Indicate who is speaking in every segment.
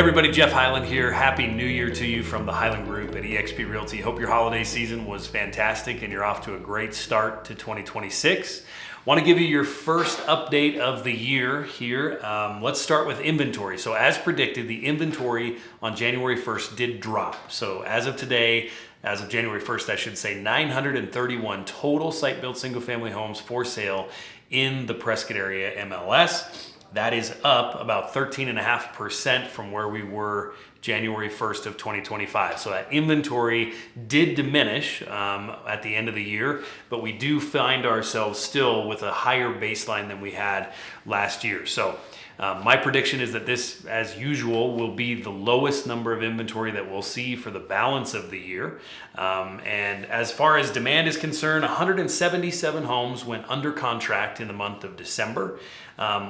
Speaker 1: Everybody, Geoff Hyland here. Happy New Year to you from the Hyland Group at eXp Realty. Hope your holiday season was fantastic and you're off to a great start to 2026. Want to give you your first update of the year here. Let's start with inventory. So as predicted, the inventory on January 1st did drop. So as of today, as of January 1st, I should say, 931 total site-built single-family homes for sale in the Prescott area MLS. That is up about 13.5% from where we were January 1st of 2025. So that inventory did diminish at the end of the year, but we do find ourselves still with a higher baseline than we had last year. So my prediction is that this, as usual, will be the lowest number of inventory that we'll see for the balance of the year. And as far as demand is concerned, 177 homes went under contract in the month of December,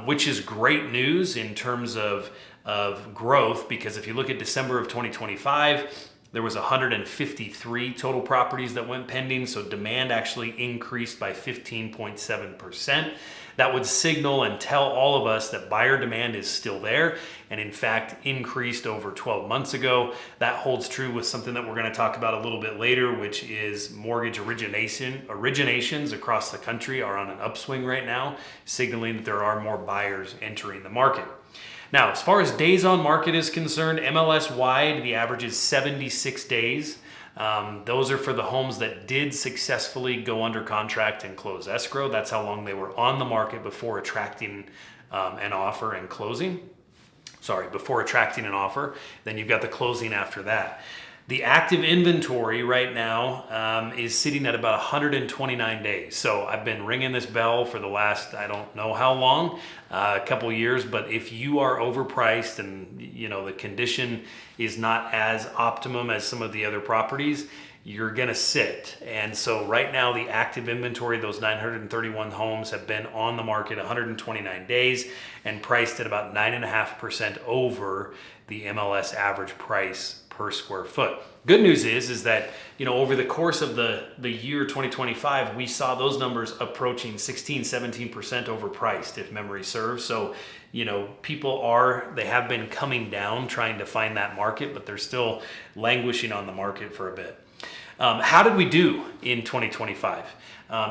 Speaker 1: which is great news in terms of growth, because if you look at December of 2025, there was 153 total properties that went pending, so demand actually increased by 15.7%. That would signal and tell all of us that buyer demand is still there, and in fact increased over 12 months ago. That holds true with something that we're going to talk about a little bit later, which is mortgage originations across the country are on an upswing right now, signaling that there are more buyers entering the market. Now, as far as days on market is concerned, MLS wide, the average is 76 days. Those are for the homes that did successfully go under contract and close escrow. That's how long they were on the market before attracting an offer and closing. Before attracting an offer. Then you've got the closing after that. The active inventory right now is sitting at about 129 days. So I've been ringing this bell for the last, I don't know how long, a couple years, but if you are overpriced and the condition is not as optimum as some of the other properties, you're gonna sit. And so right now the active inventory, those 931 homes have been on the market 129 days and priced at about 9.5% over the MLS average price per square foot. Good news is that over the course of the year 2025, we saw those numbers approaching 16-17% overpriced, if memory serves. So people they have been coming down trying to find that market, but they're still languishing on the market for a bit. How did we do in 2025?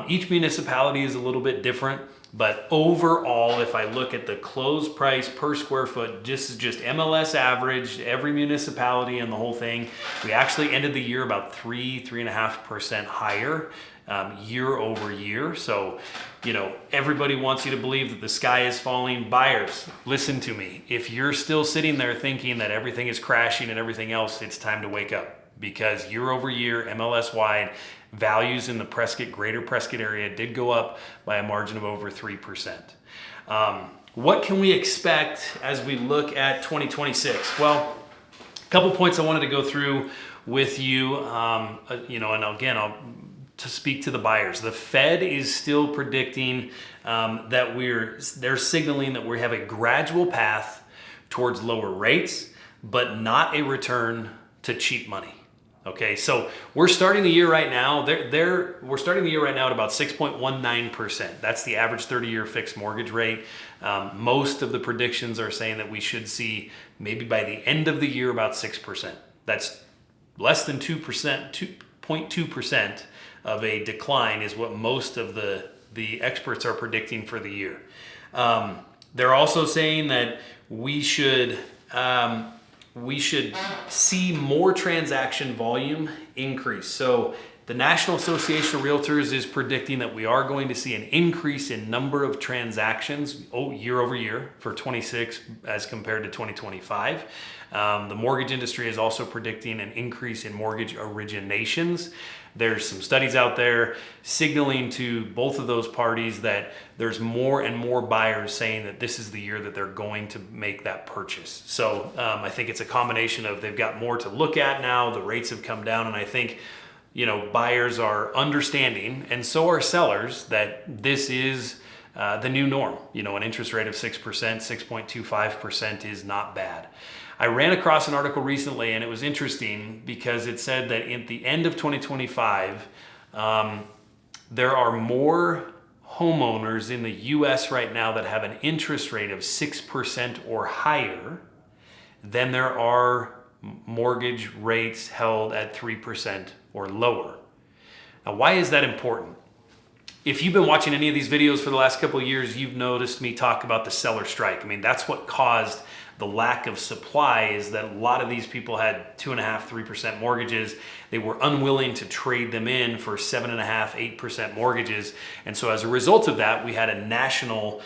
Speaker 1: Each municipality is a little bit different, but overall, if I look at the closed price per square foot, this is just MLS average, every municipality and the whole thing, we actually ended the year about 3.5% higher year over year. So, everybody wants you to believe that the sky is falling. Buyers, listen to me. If you're still sitting there thinking that everything is crashing and everything else, it's time to wake up. Because year over year, MLS wide, values in the greater Prescott area did go up by a margin of over 3%. What can we expect as we look at 2026? Well, a couple points I wanted to go through with you, and again, to speak to the buyers. The Fed is still predicting that they're signaling that we have a gradual path towards lower rates, but not a return to cheap money. Okay, so we're starting the year right now. We're starting the year right now at about 6.19%. That's the average 30-year fixed mortgage rate. Most of the predictions are saying that we should see maybe by the end of the year about 6%. That's less than 2%, 2.2% of a decline is what most of the experts are predicting for the year. They're also saying that we should see more transaction volume increase. So the National Association of Realtors is predicting that we are going to see an increase in number of transactions year over year for 26 as compared to 2025. The mortgage industry is also predicting an increase in mortgage originations. There's some studies out there signaling to both of those parties that there's more and more buyers saying that this is the year that they're going to make that purchase. So I think it's a combination of they've got more to look at now, the rates have come down, and I think buyers are understanding, and so are sellers, that this is the new norm. An interest rate of 6%, 6.25% is not bad. I ran across an article recently, and it was interesting because it said that at the end of 2025, there are more homeowners in the US right now that have an interest rate of 6% or higher than there are mortgage rates held at 3% or lower. Now, why is that important? If you've been watching any of these videos for the last couple of years, you've noticed me talk about the seller strike. I mean, that's what caused the lack of supply, is that a lot of these people had 2.5%, 3% mortgages. They were unwilling to trade them in for 7.5%, 8% mortgages. And so as a result of that, we had a national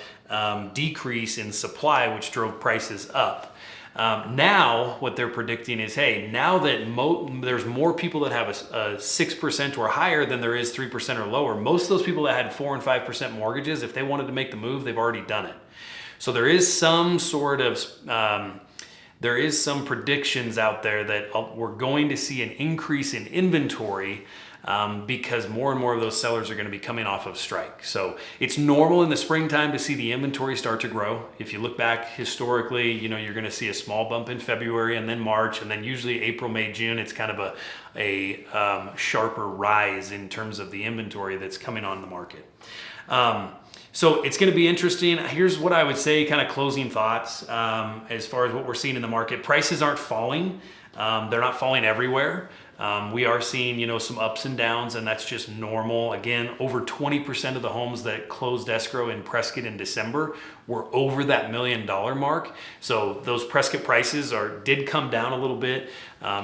Speaker 1: decrease in supply, which drove prices up. Now what they're predicting is, hey, now that there's more people that have a 6% or higher than there is 3% or lower, most of those people that had 4% and 5% mortgages, if they wanted to make the move, they've already done it. So there is some sort of, there is some predictions out there that we're going to see an increase in inventory because more and more of those sellers are going to be coming off of strike. So it's normal in the springtime to see the inventory start to grow. If you look back historically, you're going to see a small bump in February and then March, and then usually April, May, June, it's kind of a sharper rise in terms of the inventory that's coming on the market. So it's going to be interesting. Here's what I would say, kind of closing thoughts as far as what we're seeing in the market. Prices aren't falling. They're not falling everywhere. We are seeing, some ups and downs, and that's just normal. Again, over 20% of the homes that closed escrow in Prescott in December were over that $1 million mark. So those Prescott prices did come down a little bit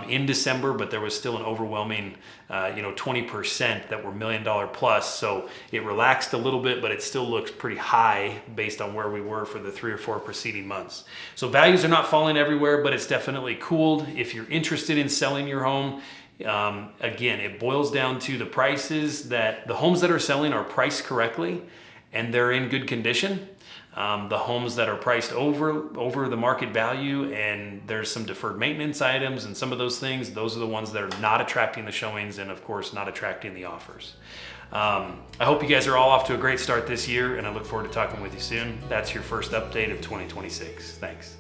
Speaker 1: in December, but there was still an overwhelming, 20% that were $1 million plus. So it relaxed a little bit, but it still looks pretty high based on where we were for the 3 or 4 preceding months. So values are not falling everywhere, but it's definitely cooled. If you're interested in selling your home, again, it boils down to the prices, that the homes that are selling are priced correctly and they're in good condition. The homes that are priced over the market value and there's some deferred maintenance items and some of those things, those are the ones that are not attracting the showings and of course not attracting the offers. I hope you guys are all off to a great start this year, and I look forward to talking with you soon. That's your first update of 2026. Thanks.